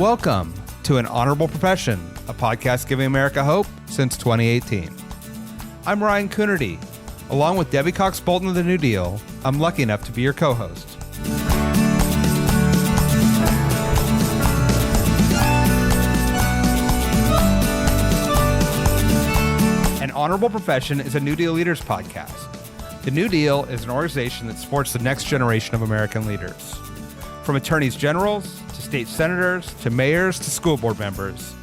Welcome to An Honorable Profession, a podcast giving America hope since 2018. I'm Ryan Coonerty. Along with Debbie Cox Bultan of the New Deal, I'm lucky enough to be your co-host. An Honorable Profession is a New Deal Leaders podcast. The New Deal is an organization that supports the next generation of American leaders. From attorneys generals, to state senators, to mayors, to school board members.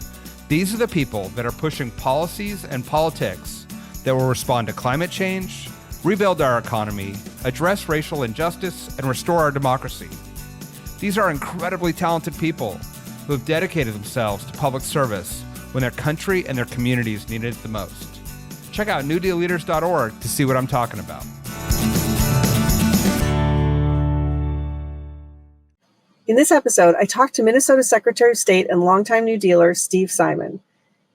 These are the people that are pushing policies and politics that will respond to climate change, rebuild our economy, address racial injustice, and restore our democracy. These are incredibly talented people who have dedicated themselves to public service when their country and their communities needed it the most. Check out newdealleaders.org to see what I'm talking about. In this episode, I talked to Minnesota Secretary of State and longtime New Dealer Steve Simon.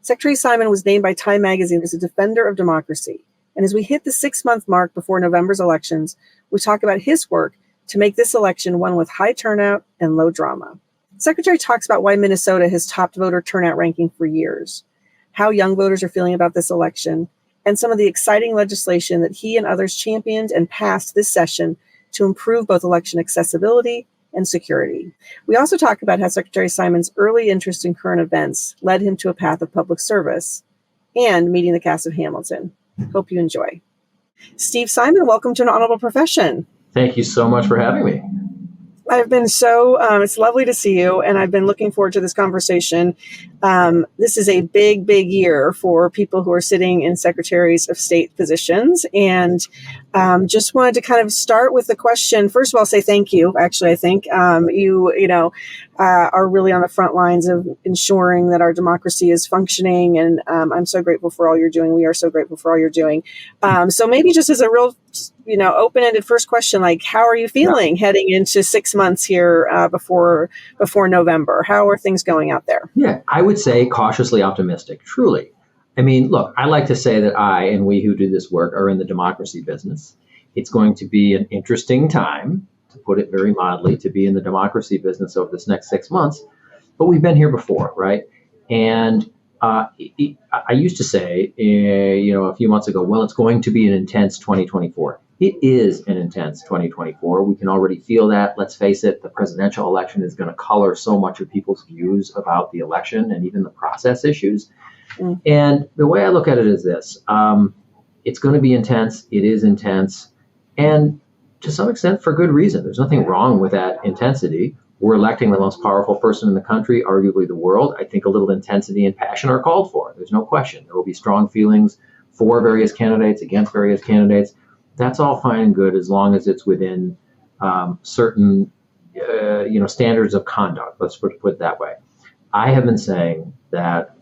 Secretary Simon was named by Time magazine as a defender of democracy. And as we hit the 6-month mark before November's elections, we talk about his work to make this election one with high turnout and low drama. Secretary talks about why Minnesota has topped voter turnout ranking for years, how young voters are feeling about this election, and some of the exciting legislation that he and others championed and passed this session to improve both election accessibility and security. We also talk about how Secretary Simon's early interest in current events led him to a path of public service and meeting the cast of Hamilton. Hope you enjoy. Steve Simon, welcome to An Honorable Profession. Thank you so much for having me. I've been it's lovely to see you, and I've been looking forward to this conversation. This is a big, big year for people who are sitting in Secretaries of State positions, and just wanted to kind of start with the question. First of all, say thank you. Actually, I think you are really on the front lines of ensuring that our democracy is functioning, and I'm so grateful for all you're doing. We are so grateful for all you're doing. So maybe just as a real open-ended first question, like, how are you feeling heading into 6 months here before November? How are things going out there? Yeah, I would say cautiously optimistic, truly. I mean, look, I like to say that I and we who do this work are in the democracy business. It's going to be an interesting time, to put it very mildly, to be in the democracy business over this next 6 months. But we've been here before, right? And I used to say, a few months ago, well, it's going to be an intense 2024. It is an intense 2024. We can already feel that. Let's face it, the presidential election is going to color so much of people's views about the election and even the process issues. And the way I look at it is this. It's going to be intense. It is intense. And to some extent, for good reason. There's nothing wrong with that intensity. We're electing the most powerful person in the country, arguably the world. I think a little intensity and passion are called for. There's no question. There will be strong feelings for various candidates, against various candidates. That's all fine and good as long as it's within certain, standards of conduct. Let's put it that way. I have been saying that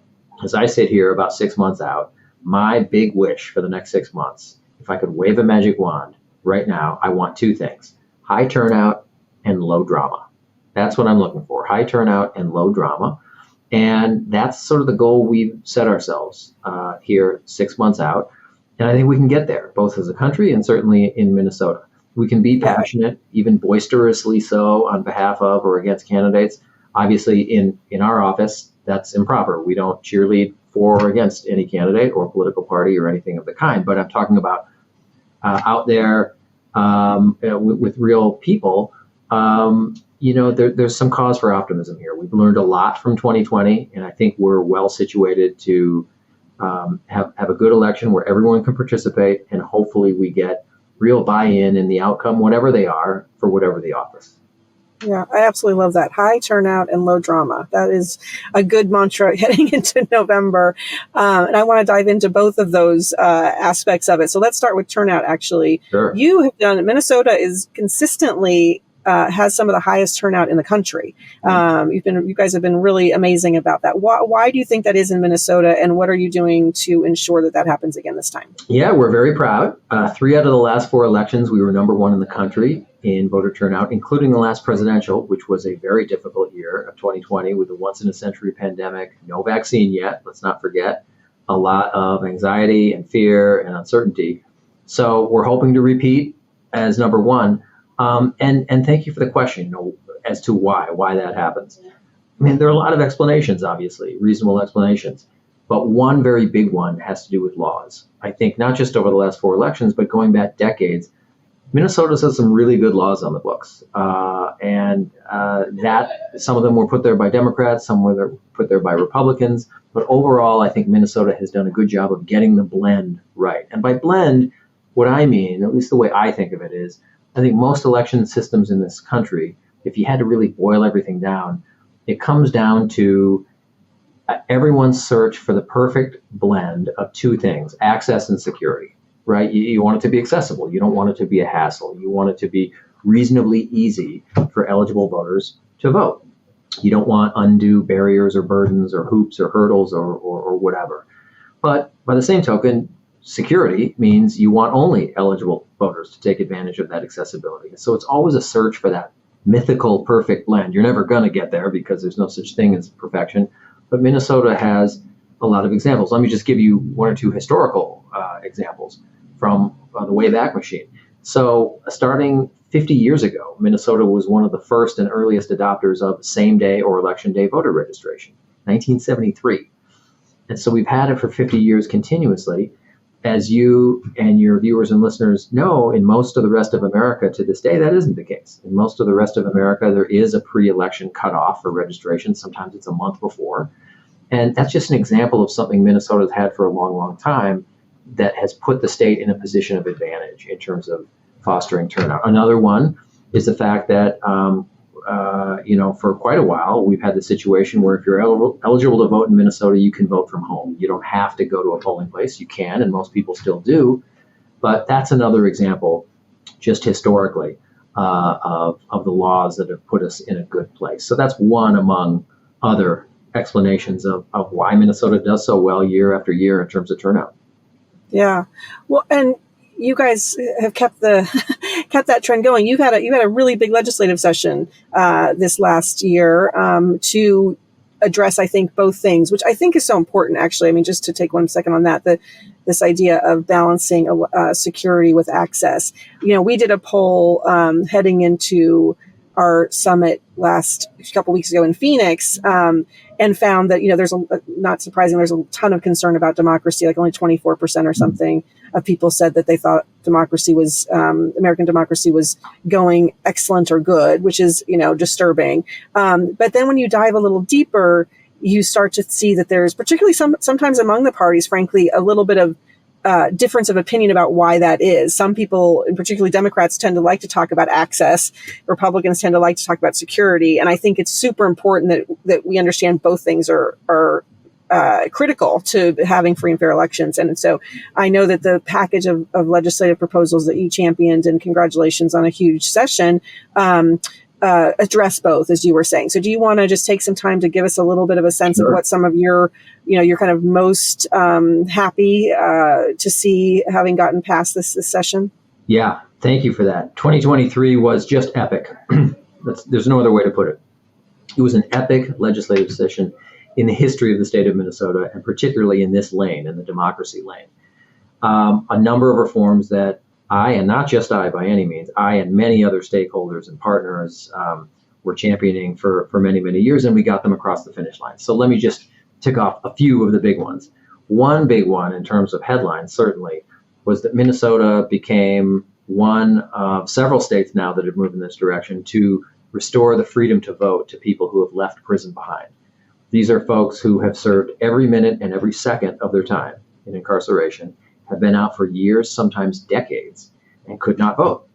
as I sit here about 6 months out, my big wish for the next 6 months, if I could wave a magic wand right now, I want two things: high turnout and low drama. That's what I'm looking for: high turnout and low drama. And that's sort of the goal we've set ourselves here 6 months out. And I think we can get there, both as a country and certainly in Minnesota. We can be passionate, even boisterously so, on behalf of or against candidates. Obviously, in our office, that's improper. We don't cheerlead for or against any candidate or political party or anything of the kind. But I'm talking about out there with real people. There's some cause for optimism here. We've learned a lot from 2020, and I think we're well situated to have a good election where everyone can participate, and hopefully we get real buy-in in the outcome, whatever they are, for whatever the office. Yeah, I absolutely love that. High turnout and low drama. That is a good mantra heading into November. And I want to dive into both of those aspects of it. So let's start with turnout, actually. Sure. You have done, Minnesota is consistently has some of the highest turnout in the country. You guys have been really amazing about that. Why do you think that is in Minnesota, and what are you doing to ensure that happens again this time? Yeah, we're very proud. 3 out of the last 4 elections, we were number 1 in the country in voter turnout, including the last presidential, which was a very difficult year of 2020 with a once-in-a-century pandemic, no vaccine yet, let's not forget, a lot of anxiety and fear and uncertainty. So we're hoping to repeat as number 1. And thank you for the question, as to why that happens. I mean, there are a lot of explanations, obviously, reasonable explanations. But one very big one has to do with laws. I think not just over the last 4 elections, but going back decades, Minnesota's has some really good laws on the books. That some of them were put there by Democrats, some were put there by Republicans. But overall, I think Minnesota has done a good job of getting the blend right. And by blend, what I mean, at least the way I think of it is, I think most election systems in this country, if you had to really boil everything down, it comes down to everyone's search for the perfect blend of 2 things, access and security, right? You want it to be accessible. You don't want it to be a hassle. You want it to be reasonably easy for eligible voters to vote. You don't want undue barriers or burdens or hoops or hurdles or whatever. But by the same token, security means you want only eligible voters to take advantage of that accessibility. So it's always a search for that mythical perfect blend. You're never going to get there because there's no such thing as perfection. But Minnesota has a lot of examples. Let me just give you 1 or 2 historical examples from the Wayback Machine. So starting 50 years ago, Minnesota was one of the first and earliest adopters of same-day or election day voter registration, 1973. And so we've had it for 50 years continuously. As you and your viewers and listeners know, in most of the rest of America to this day, that isn't the case. In most of the rest of America, there is a pre-election cutoff for registration. Sometimes it's a month before. And that's just an example of something Minnesota's had for a long, long time that has put the state in a position of advantage in terms of fostering turnout. Another one is the fact that, for quite a while, we've had the situation where if you're eligible to vote in Minnesota, you can vote from home. You don't have to go to a polling place. You can, and most people still do. But that's another example, just historically, of the laws that have put us in a good place. So that's one among other explanations of why Minnesota does so well year after year in terms of turnout. Yeah. Well, and you guys have kept that trend going. You had a really big legislative session this last year to address, I think, both things, which I think is so important, actually. I mean, just to take 1 second on that, this idea of balancing security with access. We did a poll heading into our summit last couple weeks ago in Phoenix, and found that, there's not surprising, there's a ton of concern about democracy. Like only 24% or something of people said that they thought American democracy was going excellent or good, which is, disturbing. But then when you dive a little deeper, you start to see that there's particularly sometimes among the parties, frankly, a little bit of difference of opinion about why that is. Some people, and particularly Democrats, tend to like to talk about access. Republicans tend to like to talk about security. And I think it's super important that we understand both things are critical to having free and fair elections. And so I know that the package of legislative proposals that you championed, and congratulations on a huge session, address both, as you were saying. So do you want to just take some time to give us a little bit of a sense Sure. of what some of you're kind of most happy to see having gotten past this session? Yeah, thank you for that. 2023 was just epic. There's no other way to put it. It was an epic legislative session in the history of the state of Minnesota, and particularly in this lane, in the democracy lane. A number of reforms that I, and not just I by any means, I and many other stakeholders and partners were championing for many, many years, and we got them across the finish line. So let me just tick off a few of the big ones. One big one in terms of headlines, certainly, was that Minnesota became one of several states now that have moved in this direction to restore the freedom to vote to people who have left prison behind. These are folks who have served every minute and every second of their time in incarceration, have been out for years, sometimes decades, and could not vote.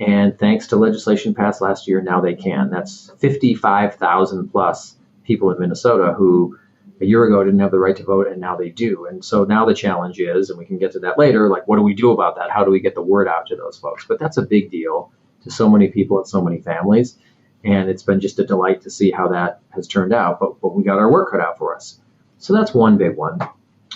And thanks to legislation passed last year, now they can. That's 55,000 plus people in Minnesota who a year ago didn't have the right to vote, and now they do. And so now the challenge is, and we can get to that later, like, what do we do about that? How do we get the word out to those folks? But that's a big deal to so many people and so many families. And it's been just a delight to see how that has turned out. But we got our work cut out for us. So that's one big one.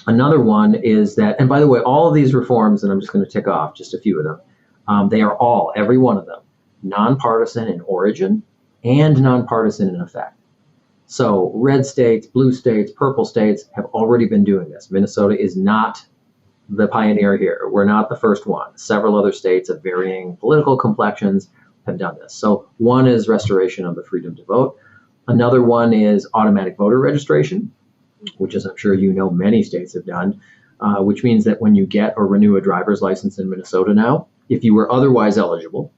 Another one is that, and by the way, all of these reforms, and I'm just going to tick off just a few of them, they are all, every one of them, nonpartisan in origin and nonpartisan in effect. So red states, blue states, purple states have already been doing this. Minnesota is not the pioneer here. We're not the first one. Several other states of varying political complexions have done this. So one is restoration of the freedom to vote. Another one is automatic voter registration, which, as I'm sure you know, many states have done, which means that when you get or renew a driver's license in Minnesota now, if you were otherwise eligible,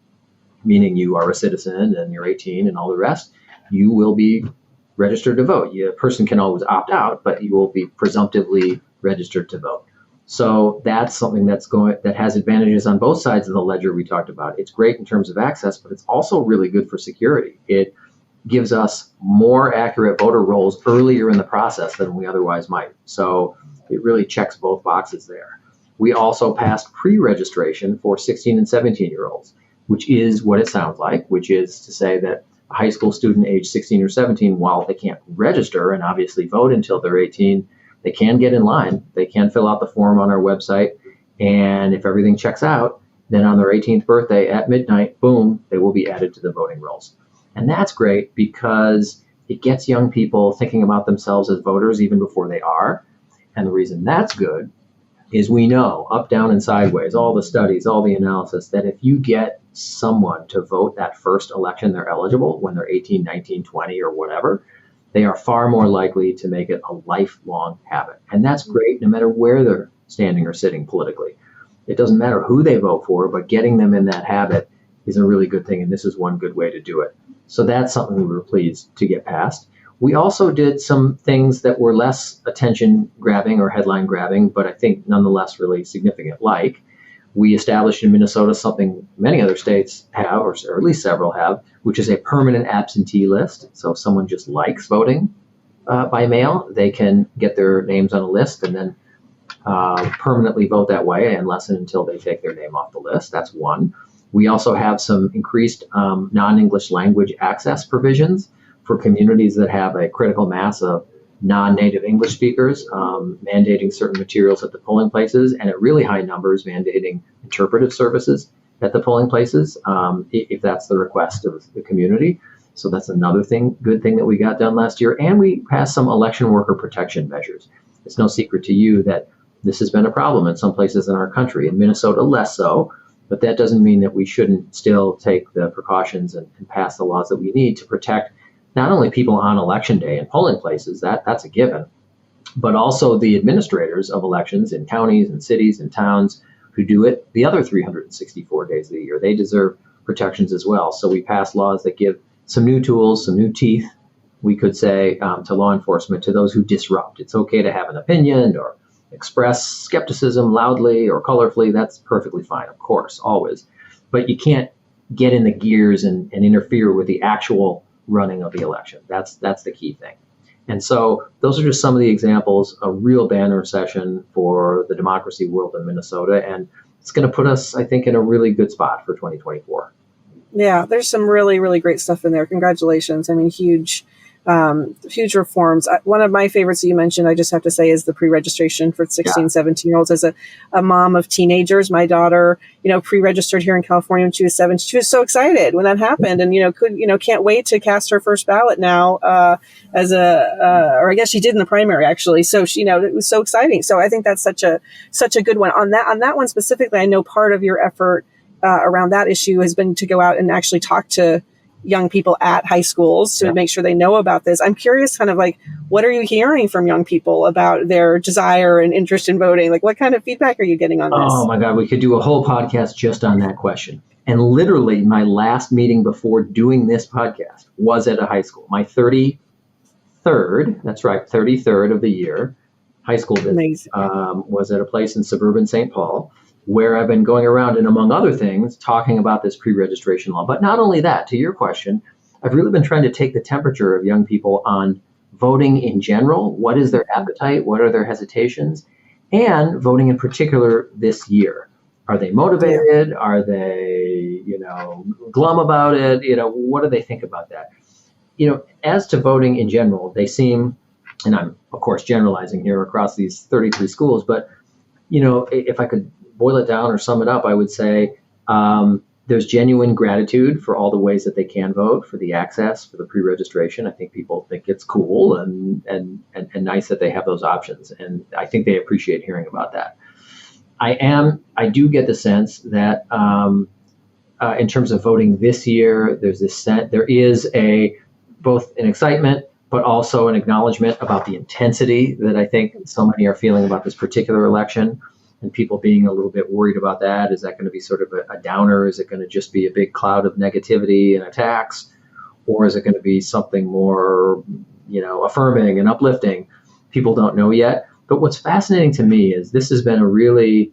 meaning you are a citizen and you're 18 and all the rest, you will be registered to vote. A person can always opt out, but you will be presumptively registered to vote. So that's something that has advantages on both sides of the ledger we talked about. It's great in terms of access, but it's also really good for security. It gives us more accurate voter rolls earlier in the process than we otherwise might. So it really checks both boxes there. We also passed pre-registration for 16 and 17-year-olds, which is what it sounds like, which is to say that a high school student age 16 or 17, while they can't register and obviously vote until they're 18, they can get in line. They can fill out the form on our website. And if everything checks out, then on their 18th birthday at midnight, boom, they will be added to the voting rolls. And that's great because it gets young people thinking about themselves as voters even before they are. And the reason that's good is we know up, down, and sideways, all the studies, all the analysis, that if you get someone to vote that first election they're eligible when they're 18, 19, 20, or whatever, they are far more likely to make it a lifelong habit. And that's great no matter where they're standing or sitting politically. It doesn't matter who they vote for, but getting them in that habit is a really good thing. And this is one good way to do it. So that's something we were pleased to get passed. We also did some things that were less attention grabbing or headline grabbing, but I think nonetheless really significant. Like we established in Minnesota something many other states have, or at least several have, which is a permanent absentee list. So if someone just likes voting by mail, they can get their names on a list and then permanently vote that way unless and until they take their name off the list. That's one. We also have some increased non-English language access provisions for communities that have a critical mass of non-native English speakers, mandating certain materials at the polling places, and at really high numbers, mandating interpretive services at the polling places, if that's the request of the community. So that's another good thing that we got done last year. And we passed some election worker protection measures. It's no secret to you that this has been a problem in some places in our country. In Minnesota, less so. But that doesn't mean that we shouldn't still take the precautions and pass the laws that we need to protect not only people on election day in polling places, that's a given, but also the administrators of elections in counties and cities and towns who do it the other 364 days of the year. They deserve protections as well. So we passed laws that give some new tools, some new teeth, we could say, to law enforcement, to those who disrupt. It's okay to have an opinion or express skepticism loudly or colorfully. That's perfectly fine, of course, always. But you can't get in the gears and interfere with the actual running of the election. That's the key thing. And so those are just some of the examples, a real banner session for the democracy world in Minnesota. And it's going to put us, I think, in a really good spot for 2024. Yeah, there's some really, really great stuff in there. Congratulations. I mean, huge reforms. One of my favorites that you mentioned, I just have to say, is the pre-registration for 16, 17-year-olds. As a mom of teenagers, my daughter, pre-registered here in California when she was 7. She was so excited when that happened, and can't wait to cast her first ballot now or I guess she did in the primary actually. So she, it was so exciting. So I think that's such a good one. On that one specifically, I know part of your effort around that issue has been to go out and actually talk to young people at high schools to make sure they know about this. I'm curious, kind of like, what are you hearing from young people about their desire and interest in voting? Like, what kind of feedback are you getting on this? Oh my God, we could do a whole podcast just on that question. And literally my last meeting before doing this podcast was at a high school. My 33rd, that's right, 33rd of the year, high school visit was at a place in suburban St. Paul, where I've been going around and, among other things, talking about this pre-registration law. But not only that, to your question, I've really been trying to take the temperature of young people on voting in general. What is their appetite? What are their hesitations? And voting in particular this year. Are they motivated? Are they, glum about it? What do they think about that? As to voting in general, they seem, and I'm, of course, generalizing here across these 33 schools, but, if I could boil it down or sum it up, I would say there's genuine gratitude for all the ways that they can vote, for the access, for the pre-registration. I think people think it's cool and nice that they have those options. And I think they appreciate hearing about that. I do get the sense that in terms of voting this year, there is a both an excitement, but also an acknowledgement about the intensity that I think so many are feeling about this particular election, and people being a little bit worried about that. Is that going to be sort of a downer? Is it going to just be a big cloud of negativity and attacks? Or is it going to be something more, affirming and uplifting? People don't know yet. But what's fascinating to me is this has been a really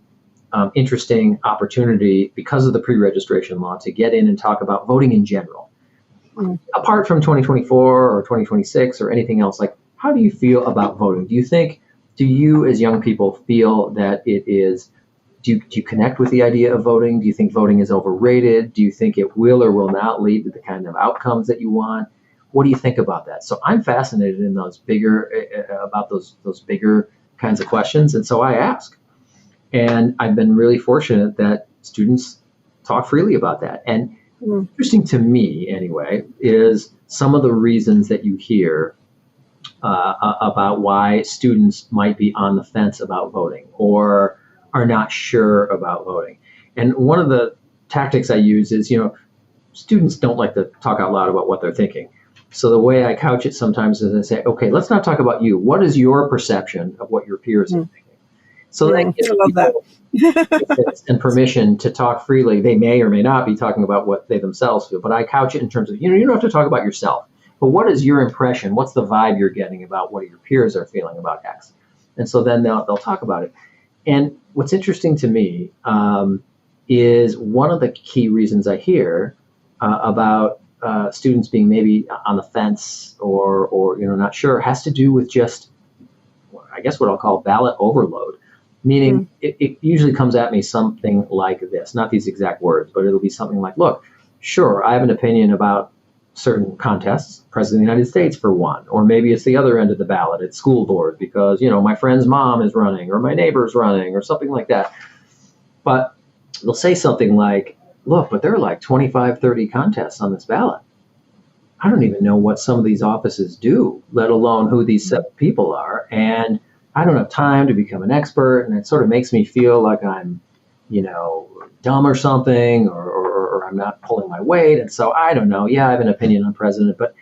interesting opportunity because of the pre-registration law to get in and talk about voting in general. Apart from 2024 or 2026 or anything else, like, how do you feel about voting? Do you as young people feel that it is, do you connect with the idea of voting? Do you think voting is overrated? Do you think it will or will not lead to the kind of outcomes that you want? What do you think about that? So I'm fascinated in those bigger kinds of questions. And so I ask. And I've been really fortunate that students talk freely about that. And interesting to me, anyway, is some of the reasons that you hear about why students might be on the fence about voting or are not sure about voting. And one of the tactics I use is, students don't like to talk out loud about what they're thinking. So the way I couch it sometimes is I say, okay, let's not talk about you. What is your perception of what your peers are thinking? So that gives people and permission to talk freely. They may or may not be talking about what they themselves feel, but I couch it in terms of, you don't have to talk about yourself, but what is your impression? What's the vibe you're getting about what your peers are feeling about X? And so then they'll talk about it. And what's interesting to me is one of the key reasons I hear about students being maybe on the fence or not sure has to do with just, I guess, what I'll call ballot overload. Meaning it usually comes at me something like this, not these exact words, but it'll be something like, look, sure, I have an opinion about certain contests, President of the United States for one, or maybe it's the other end of the ballot, it's school board because, my friend's mom is running or my neighbor's running or something like that. But they'll say something like, look, but there are like 25, 30 contests on this ballot. I don't even know what some of these offices do, let alone who these people are. And I don't have time to become an expert, and it sort of makes me feel like I'm, dumb or something, or I'm not pulling my weight. And so I don't know. Yeah, I have an opinion on president, but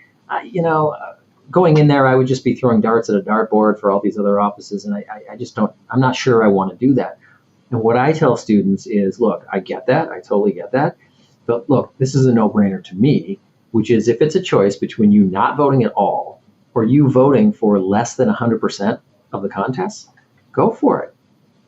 going in there, I would just be throwing darts at a dartboard for all these other offices, and I just don't. I'm not sure I want to do that. And what I tell students is, look, I get that, I totally get that, but look, this is a no-brainer to me, which is if it's a choice between you not voting at all or you voting for less than 100% of the contests, go for it.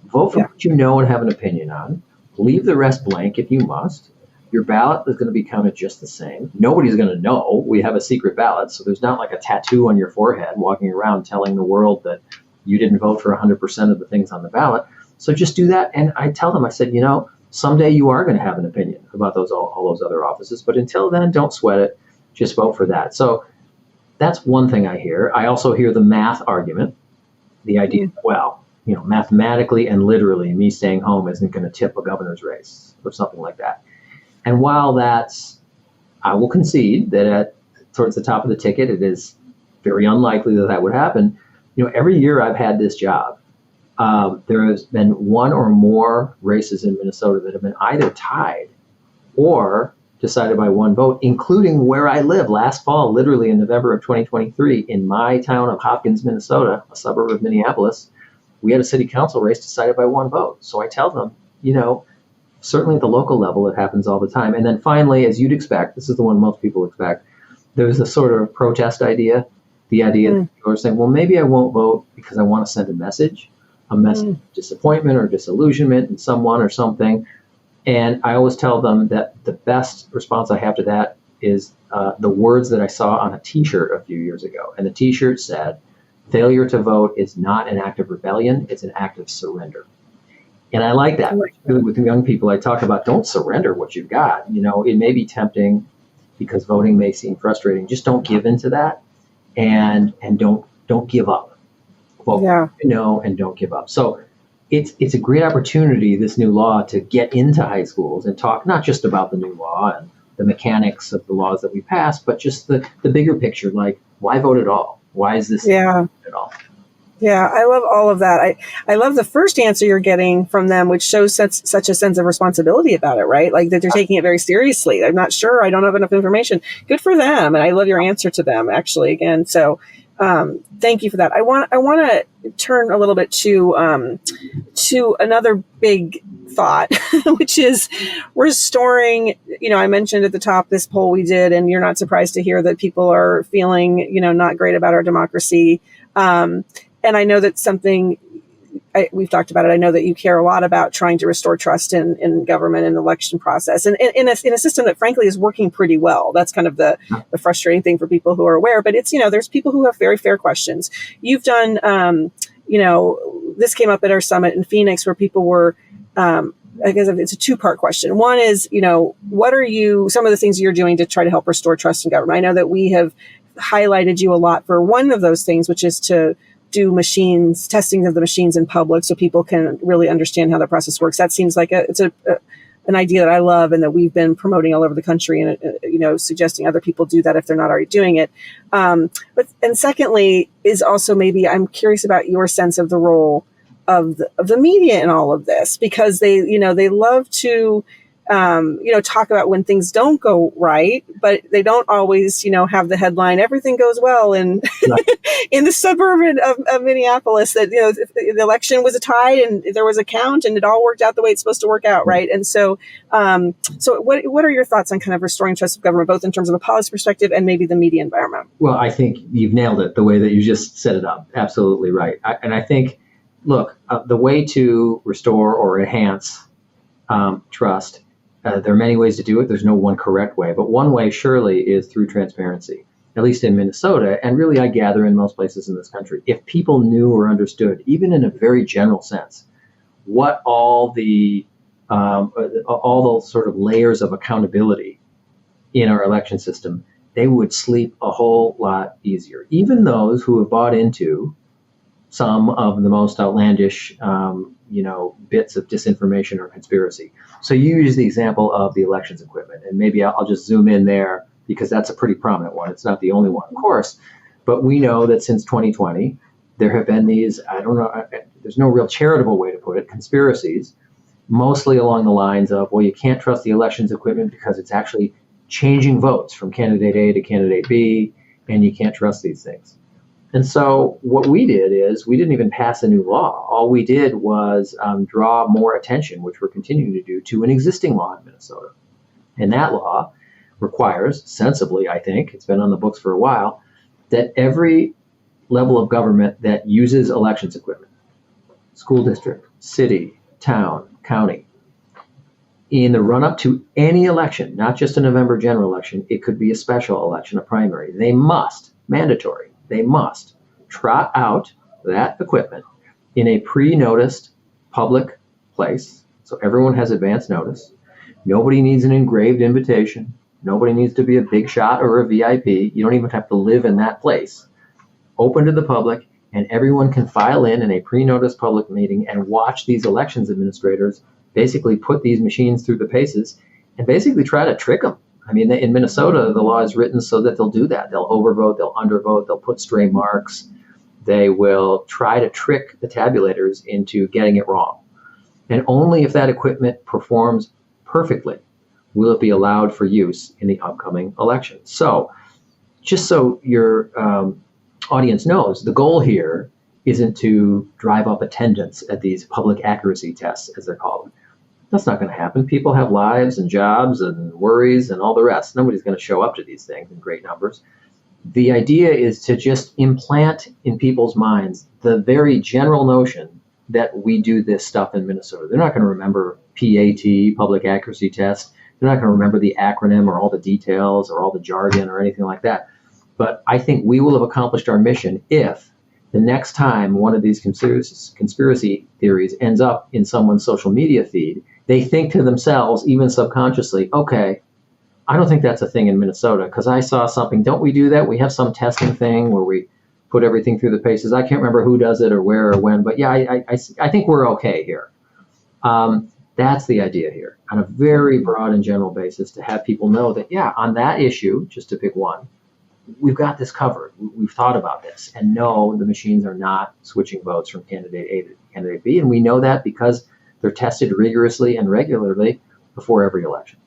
Vote for what you know and have an opinion on. Leave the rest blank if you must. Your ballot is going to be counted just the same. Nobody's going to know. We have a secret ballot, so there's not like a tattoo on your forehead walking around telling the world that you didn't vote for 100% of the things on the ballot. So just do that. And I tell them, I said, someday you are going to have an opinion about all those other offices, but until then, don't sweat it. Just vote for that. So that's one thing I hear. I also hear the math argument. The idea, mathematically and literally, me staying home isn't going to tip a governor's race or something like that. And while I will concede that towards the top of the ticket, it is very unlikely that would happen. Every year I've had this job, there has been one or more races in Minnesota that have been either tied or decided by one vote, including where I live last fall, literally in November of 2023, in my town of Hopkins, Minnesota, a suburb of Minneapolis. We had a city council race decided by one vote. So I tell them, certainly at the local level, it happens all the time. And then finally, as you'd expect, this is the one most people expect, there's a sort of protest idea, the idea that people are saying, well, maybe I won't vote because I want to send a message of disappointment or disillusionment in someone or something. And I always tell them that the best response I have to that is the words that I saw on a T-shirt a few years ago. And the T-shirt said, failure to vote is not an act of rebellion, it's an act of surrender. And I like that. Particularly with young people, I talk about don't surrender what you've got. It may be tempting because voting may seem frustrating. Just don't give into that and don't give up. Vote, and don't give up. So it's a great opportunity, this new law, to get into high schools and talk not just about the new law and the mechanics of the laws that we passed, but just the bigger picture, like why vote at all? Why is this at all? Yeah, I love all of that. I love the first answer you're getting from them, which shows such a sense of responsibility about it, right? Like that they're taking it very seriously. I'm not sure. I don't have enough information. Good for them. And I love your answer to them, actually, again. So thank you for that. I want to turn a little bit to another big thought, which is restoring, I mentioned at the top this poll we did, and you're not surprised to hear that people are feeling, not great about our democracy. And I know that's something we've talked about it. I know that you care a lot about trying to restore trust in government and election process, and in a system that frankly is working pretty well. That's kind of the frustrating thing for people who are aware. But it's, there's people who have very fair questions. You've done, this came up at our summit in Phoenix where people were, I guess it's a two-part question. One is, what are some of the things you're doing to try to help restore trust in government? I know that we have highlighted you a lot for one of those things, which is to do testing of the machines in public so people can really understand how the process works. That seems like it's an idea that I love and that we've been promoting all over the country, and suggesting other people do that if they're not already doing it. And secondly is also, maybe I'm curious about your sense of the role of the media in all of this, because they love to talk about when things don't go right, but they don't always, have the headline, everything goes well in, in the suburb of Minneapolis, that, the election was a tie and there was a count and it all worked out the way it's supposed to work out. Right. And so what are your thoughts on kind of restoring trust of government, both in terms of a policy perspective and maybe the media environment? Well, I think you've nailed it the way that you just set it up. Absolutely right. And I think, look, the way to restore or enhance trust, there are many ways to do it. There's no one correct way, but one way surely is through transparency, at least in Minnesota, and really I gather in most places in this country. If people knew or understood, even in a very general sense, what all the sort of layers of accountability in our election system, they would sleep a whole lot easier. Even those who have bought into some of the most outlandish bits of disinformation or conspiracy. So you use the example of the elections equipment, and maybe I'll just zoom in there because that's a pretty prominent one. It's not the only one, of course, but we know that since 2020, there have been these, there's no real charitable way to put it, conspiracies, mostly along the lines of, well, you can't trust the elections equipment because it's actually changing votes from candidate A to candidate B, and you can't trust these things. And so what we did is we didn't even pass a new law. All we did was draw more attention, which we're continuing to do, to an existing law in Minnesota. And that law requires, sensibly, I think, it's been on the books for a while, that every level of government that uses elections equipment, school district, city, town, county, in the run-up to any election, not just a November general election, it could be a special election, a primary, they must, mandatory, they must trot out that equipment in a pre-noticed public place. So everyone has advance notice. Nobody needs an engraved invitation. Nobody needs to be a big shot or a VIP. You don't even have to live in that place. Open to the public, and everyone can file in a pre-noticed public meeting and watch these elections administrators basically put these machines through the paces and basically try to trick them. I mean, in Minnesota, the law is written so that they'll do that. They'll overvote, they'll undervote, they'll put stray marks. They will try to trick the tabulators into getting it wrong. And only if that equipment performs perfectly will it be allowed for use in the upcoming election. So, just so your audience knows, the goal here isn't to drive up attendance at these public accuracy tests, as they're called. That's not going to happen. People have lives and jobs and worries and all the rest. Nobody's going to show up to these things in great numbers. The idea is to just implant in people's minds the very general notion that we do this stuff in Minnesota. They're not going to remember PAT, public accuracy test. They're not going to remember the acronym or all the details or all the jargon or anything like that. But I think we will have accomplished our mission if the next time one of these conspiracy theories ends up in someone's social media feed, they think to themselves, even subconsciously, okay, I don't think that's a thing in Minnesota because I saw something. Don't we do that? We have some testing thing where we put everything through the paces. I can't remember who does it or where or when, but yeah, I think we're okay here. That's the idea here, on a very broad and general basis, to have people know that, yeah, on that issue, just to pick one, we've got this covered. We've thought about this, and no, the machines are not switching votes from candidate A to candidate B, and we know that because they're tested rigorously and regularly before every election.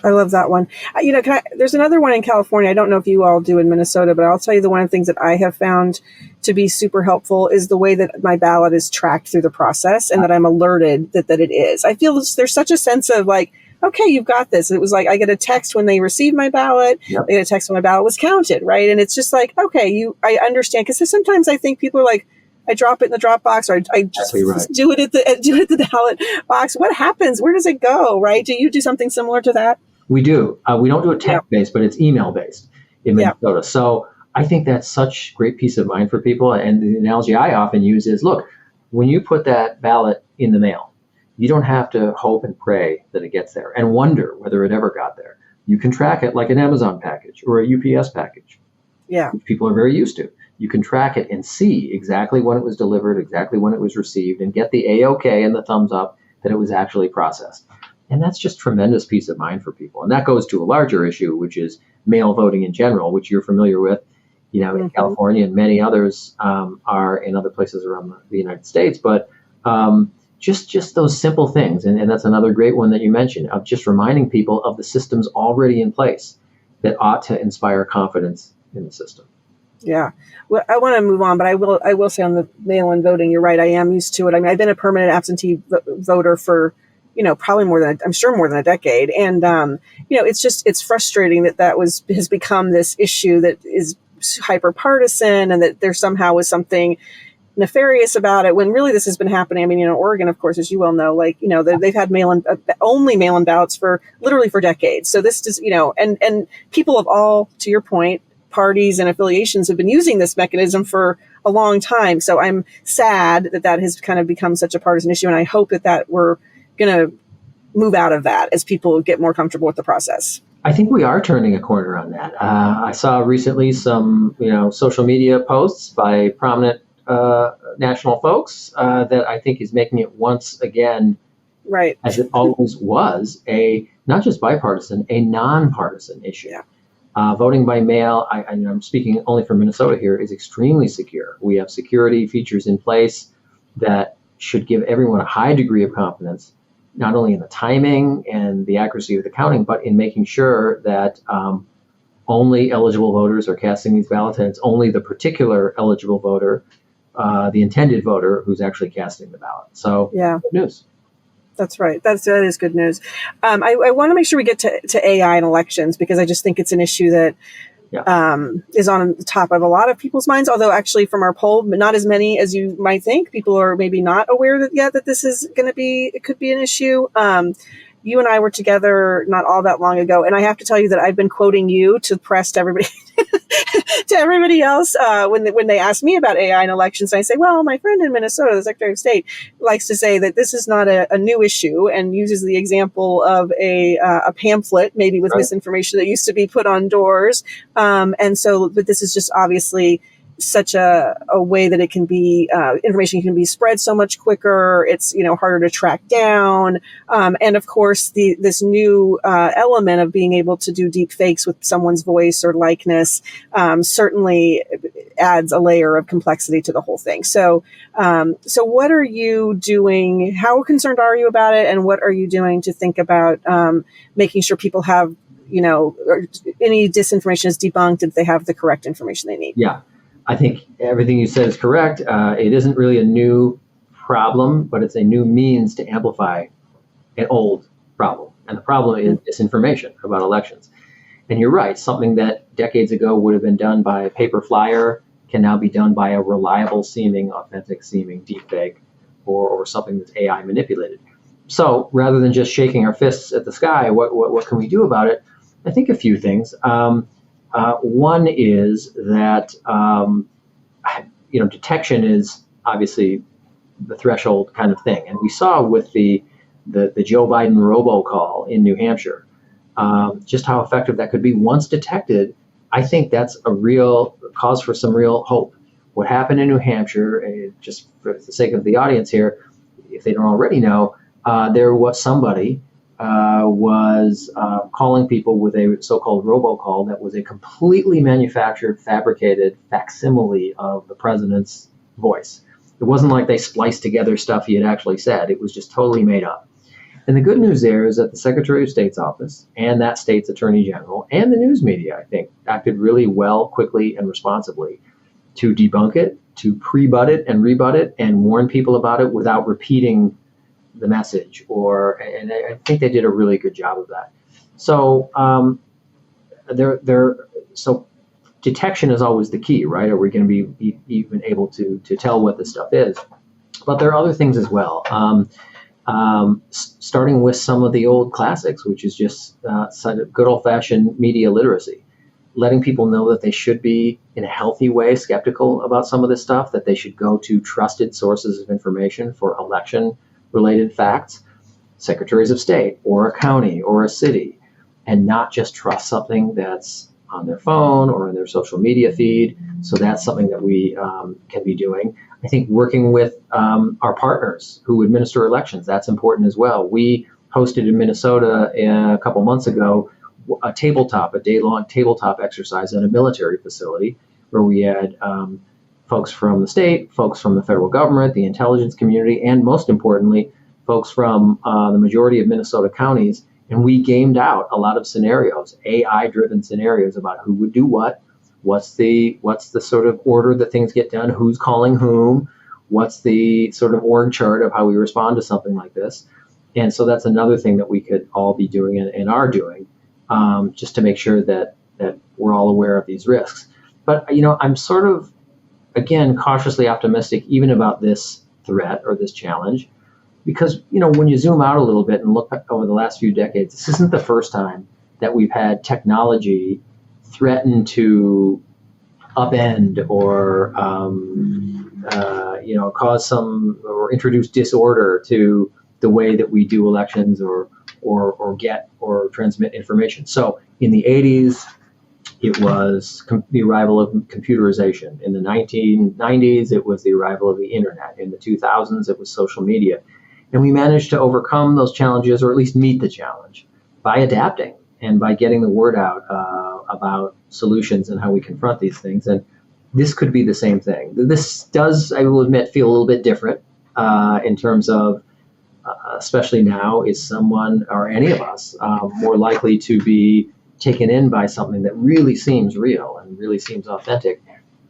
I love that one. There's another one in California. I don't know if you all do in Minnesota, but I'll tell you the one of the things that I have found to be super helpful is the way that my ballot is tracked through the process and that I'm alerted that it is. I feel there's such a sense of like, okay, you've got this. It was like I get a text when they receive my ballot. Yep. I get a text when my ballot was counted, right? And it's just like, okay, I understand. Because sometimes I think people are like, I drop it in the drop box, or I just do it at the ballot box. What happens? Where does it go? Right? Do you do something similar to that? We do. We don't do it text-based, but it's email-based in Minnesota. Yeah. So I think that's such great peace of mind for people. And the analogy I often use is, look, when you put that ballot in the mail, you don't have to hope and pray that it gets there and wonder whether it ever got there. You can track it like an Amazon package or a UPS package, which people are very used to. You can track it and see exactly when it was delivered, exactly when it was received, and get the A-OK and the thumbs up that it was actually processed. And that's just tremendous peace of mind for people. And that goes to a larger issue, which is mail voting in general, which you're familiar with, in California, and many others are in other places around the United States. But just those simple things. And that's another great one that you mentioned, of just reminding people of the systems already in place that ought to inspire confidence in the system. Yeah. Well, I want to move on, but I will say on the mail-in voting, you're right. I am used to it. I mean, I've been a permanent absentee voter for, probably more than a decade. And, it's frustrating that has become this issue that is hyper partisan and that there somehow was something nefarious about it when really this has been happening. I mean, in Oregon, of course, as you well know, they've had only mail-in ballots for decades. So this is, and people of all, to your point, parties and affiliations have been using this mechanism for a long time. So I'm sad that has kind of become such a partisan issue. And I hope that we're going to move out of that as people get more comfortable with the process. I think we are turning a corner on that. I saw recently some, social media posts by prominent national folks that I think is making it once again, right, as it always was, a not just bipartisan, a nonpartisan issue. Yeah. Voting by mail, I'm speaking only for Minnesota here, is extremely secure. We have security features in place that should give everyone a high degree of confidence, not only in the timing and the accuracy of the counting, but in making sure that only eligible voters are casting these ballots, and it's only the particular eligible voter, the intended voter, who's actually casting the ballot. So, good news. That's right. That is good news. I want to make sure we get to AI and elections, because I just think it's an issue that is on the top of a lot of people's minds. Although actually from our poll, not as many as you might think. People are maybe not aware that this is going to be, it could be an issue. You and I were together not all that long ago, and I have to tell you that I've been quoting you to press to everybody, to everybody else when they ask me about AI and elections. I say, well, my friend in Minnesota, the Secretary of State, likes to say that this is not a new issue, and uses the example of a pamphlet, maybe with misinformation that used to be put on doors. But this is just obviously such a way that it can be, information can be spread so much quicker. It's, harder to track down. And of course, this new element of being able to do deep fakes with someone's voice or likeness certainly adds a layer of complexity to the whole thing. So what are you doing? How concerned are you about it? And what are you doing to think about making sure people have, any disinformation is debunked if they have the correct information they need? Yeah. I think everything you said is correct. It isn't really a new problem, but it's a new means to amplify an old problem. And the problem is disinformation about elections. And you're right, something that decades ago would have been done by a paper flyer can now be done by a reliable seeming, authentic seeming deepfake or something that's AI manipulated. So rather than just shaking our fists at the sky, what can we do about it? I think a few things. One is that, detection is obviously the threshold kind of thing. And we saw with the Joe Biden robocall in New Hampshire, just how effective that could be once detected. I think that's a real cause for some real hope. What happened in New Hampshire, just for the sake of the audience here, if they don't already know, there was somebody was calling people with a so-called robocall that was a completely manufactured, fabricated facsimile of the president's voice. It wasn't like they spliced together stuff he had actually said. It was just totally made up. And the good news there is that the Secretary of State's office and that state's Attorney General and the news media, I think, acted really well, quickly, and responsibly to debunk it, to pre-butt it and rebut it, and warn people about it without repeating the message. And I think they did a really good job of that. So so detection is always the key, right? Are we going to be even able to tell what this stuff is? But there are other things as well. Starting with some of the old classics, which is just good old-fashioned media literacy, letting people know that they should be, in a healthy way, skeptical about some of this stuff, that they should go to trusted sources of information for election-related facts, secretaries of state, or a county, or a city, and not just trust something that's on their phone or in their social media feed. So that's something that we can be doing. I think working with our partners who administer elections, that's important as well. We hosted in Minnesota a couple months ago a day-long tabletop exercise at a military facility where we had folks from the state, folks from the federal government, the intelligence community, and most importantly, folks from the majority of Minnesota counties. And we gamed out a lot of scenarios, AI-driven scenarios about who would do what. What's the sort of order that things get done? Who's calling whom? What's the sort of org chart of how we respond to something like this? And so that's another thing that we could all be doing and are doing, just to make sure that we're all aware of these risks. But I'm sort of, again, cautiously optimistic even about this threat or this challenge, because when you zoom out a little bit and look over the last few decades, this isn't the first time that we've had technology threaten to upend or cause some or introduce disorder to the way that we do elections or get or transmit information. So in the 80s, it was the arrival of computerization. In the 1990s, it was the arrival of the internet. In the 2000s, it was social media. And we managed to overcome those challenges, or at least meet the challenge, by adapting and by getting the word out about solutions and how we confront these things. And this could be the same thing. This does, I will admit, feel a little bit different in terms of, especially now, is someone or any of us more likely to be taken in by something that really seems real and really seems authentic?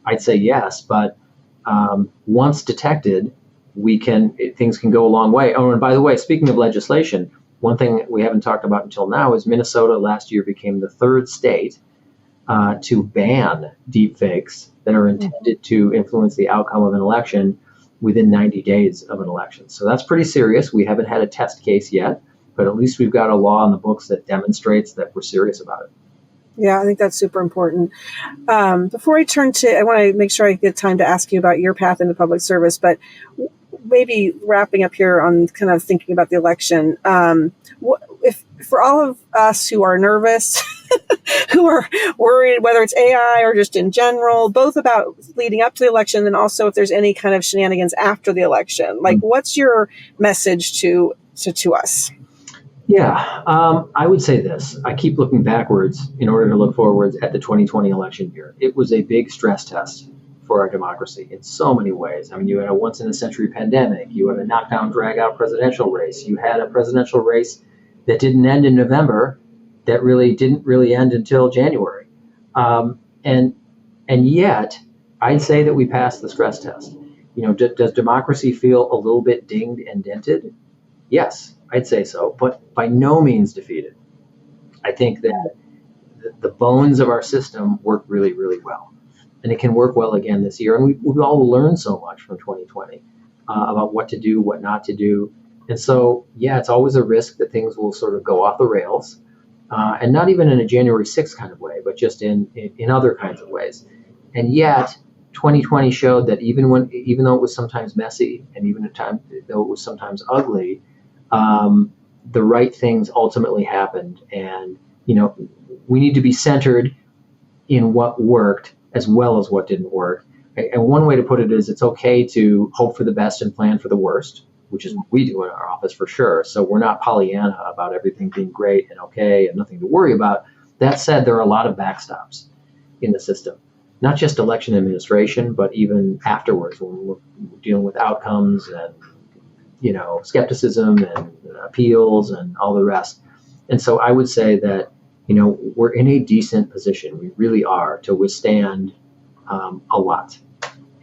I'd say yes, but once detected, things can go a long way. Oh, and by the way, speaking of legislation, one thing we haven't talked about until now is Minnesota last year became the third state to ban deepfakes that are intended to influence the outcome of an election within 90 days of an election. So that's pretty serious. We haven't had a test case yet, but at least we've got a law on the books that demonstrates that we're serious about it. Yeah, I think that's super important. Before I turn to, I want to make sure I get time to ask you about your path into public service, but maybe wrapping up here on kind of thinking about the election, if for all of us who are nervous, who are worried, whether it's AI or just in general, both about leading up to the election and also if there's any kind of shenanigans after the election, like what's your message to us? Yeah, I would say this. I keep looking backwards in order to look forwards at the 2020 election year. It was a big stress test for our democracy in so many ways. I mean, you had a once-in-a-century pandemic. You had a knockdown, drag-out presidential race. You had a presidential race that didn't end in November, that really didn't end until January. And yet, I'd say that we passed the stress test. Does democracy feel a little bit dinged and dented? Yes, I'd say so, but by no means defeated. I think that the bones of our system work really, really well. And it can work well again this year. And we've all learned so much from 2020 about what to do, what not to do. And so, yeah, it's always a risk that things will sort of go off the rails. And not even in a January 6th kind of way, but just in other kinds of ways. And yet, 2020 showed that even though it was sometimes messy, and though it was sometimes ugly, the right things ultimately happened. And, we need to be centered in what worked as well as what didn't work. And one way to put it is it's okay to hope for the best and plan for the worst. which is what we do in our office for sure. So we're not Pollyanna about everything being great and okay and nothing to worry about. That said, there are a lot of backstops in the system, not just election administration, but even afterwards when we're dealing with outcomes and, skepticism and appeals and all the rest. And so I would say that, we're in a decent position. We really are to withstand a lot.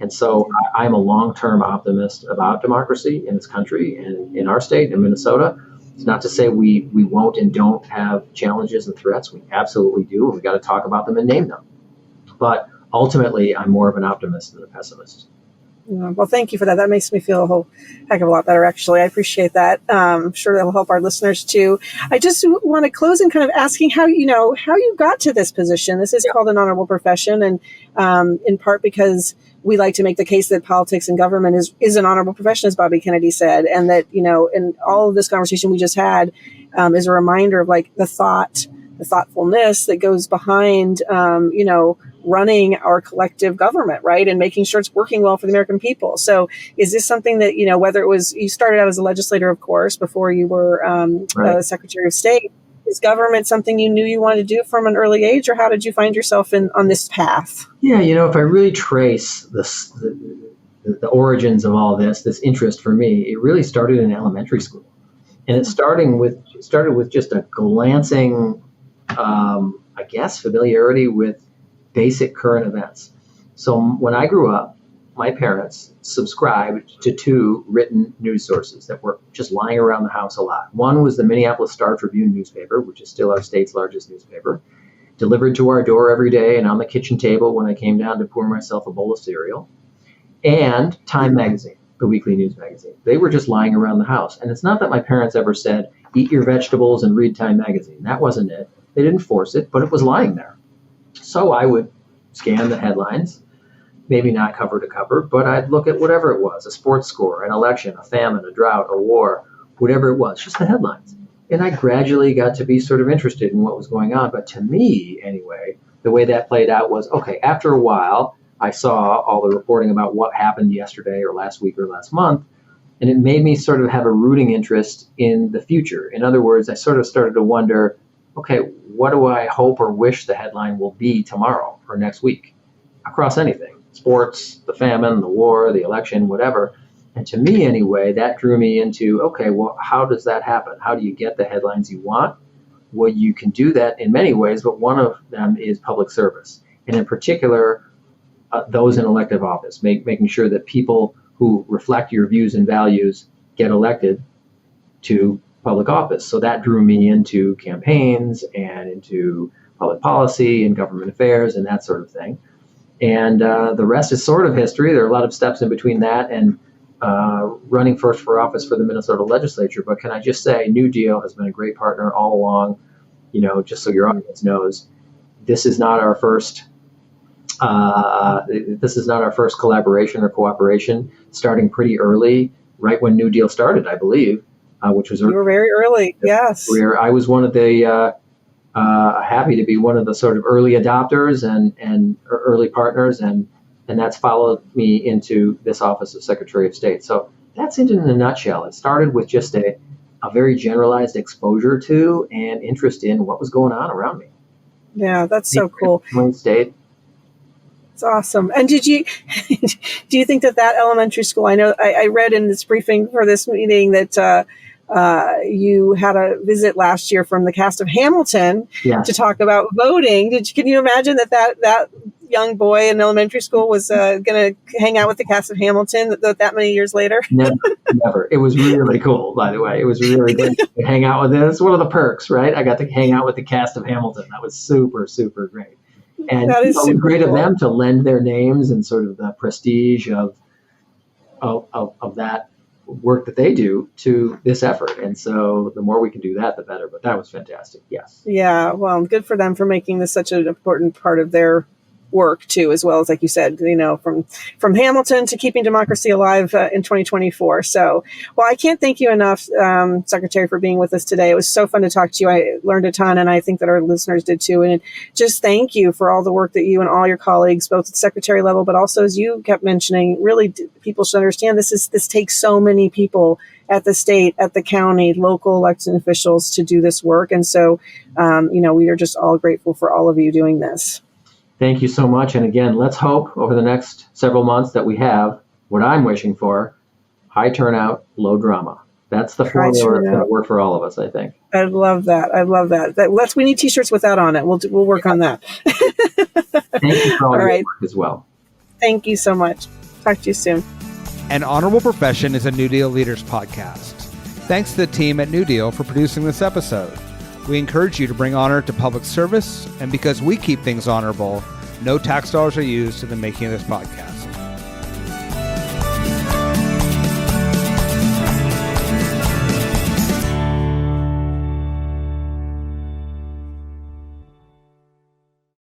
And so I'm a long-term optimist about democracy in this country and in our state, in Minnesota. It's not to say we won't and don't have challenges and threats. We absolutely do. And we got to talk about them and name them. But ultimately, I'm more of an optimist than a pessimist. Well, thank you for that. That makes me feel a whole heck of a lot better, actually. I appreciate that. I'm sure that'll help our listeners, too. I just want to close in kind of asking how you got to this position. This is called an honorable profession, and in part because we like to make the case that politics and government is an honorable profession, as Bobby Kennedy said, and that, in all of this conversation we just had is a reminder of like the thoughtfulness that goes behind, running our collective government, right? And making sure it's working well for the American people. So is this something that, whether it was, you started out as a legislator, of course, before you were Secretary of State, is government something you knew you wanted to do from an early age, or how did you find yourself on this path? Yeah, if I really trace the origins of all this interest for me, it really started in elementary school. And it started with just a glancing, familiarity with basic current events. So when I grew up, my parents subscribed to two written news sources that were just lying around the house a lot. One was the Minneapolis Star-Tribune newspaper, which is still our state's largest newspaper, delivered to our door every day and on the kitchen table when I came down to pour myself a bowl of cereal, and Time magazine, the weekly news magazine. They were just lying around the house. And it's not that my parents ever said, eat your vegetables and read Time magazine. That wasn't it. They didn't force it, but it was lying there. So I would scan the headlines, maybe not cover to cover, but I'd look at whatever it was, a sports score, an election, a famine, a drought, a war, whatever it was, just the headlines. And I gradually got to be sort of interested in what was going on. But to me, anyway, the way that played out was, okay, after a while, I saw all the reporting about what happened yesterday or last week or last month, and it made me sort of have a rooting interest in the future. In other words, I sort of started to wonder, okay, what do I hope or wish the headline will be tomorrow or next week across anything? Sports, the famine, the war, the election, whatever. And to me, anyway, that drew me into, okay, well, how does that happen? How do you get the headlines you want? Well, you can do that in many ways, but one of them is public service. And in particular, those in elective office, making sure that people who reflect your views and values get elected to public office. So that drew me into campaigns and into public policy and government affairs and that sort of thing. And the rest is sort of history. There are a lot of steps in between that and running first for office for the Minnesota legislature. But can I just say, NewDEAL has been a great partner all along. Just so your audience knows, this is not our first collaboration or cooperation. Starting pretty early, right when NewDEAL started, I believe, which was you were very early. Yes, I was one of the happy to be one of the sort of early adopters and early partners, and that's followed me into this office of Secretary of State. So that's it in a nutshell. It started with just a very generalized exposure to and interest in what was going on around me. Yeah, that's so cool. State. It's awesome. And do you think that elementary school, I know I read in this briefing for this meeting that you had a visit last year from the cast of Hamilton to talk about voting. Can you imagine that young boy in elementary school was going to hang out with the cast of Hamilton that many years later? Never. It was really cool, by the way. It was really great to hang out with it. It's one of the perks, right? I got to hang out with the cast of Hamilton. That was super, super great. And it was great of them to lend their names and sort of the prestige of that work that they do to this effort. And so the more we can do that, the better. But that was fantastic. Yes. Yeah. Well, good for them for making this such an important part of their work too, as well as, like you said, from Hamilton to keeping democracy alive in 2024. So, well, I can't thank you enough, Secretary, for being with us today. It was so fun to talk to you. I learned a ton, and I think that our listeners did too. And just thank you for all the work that you and all your colleagues, both at the Secretary level, but also, as you kept mentioning, really people should understand this takes so many people at the state, at the county, local elected officials to do this work. And so, we are just all grateful for all of you doing this. Thank you so much. And again, let's hope over the next several months that we have what I'm wishing for: high turnout, low drama. That's the formula that's going to work for all of us, I think. I love that. We need T-shirts with that on it. We'll work on that. Thank you for all your work as well. Thank you so much. Talk to you soon. An Honorable Profession is a New Deal Leaders podcast. Thanks to the team at NewDEAL for producing this episode. We encourage you to bring honor to public service, and because we keep things honorable, no tax dollars are used in the making of this podcast.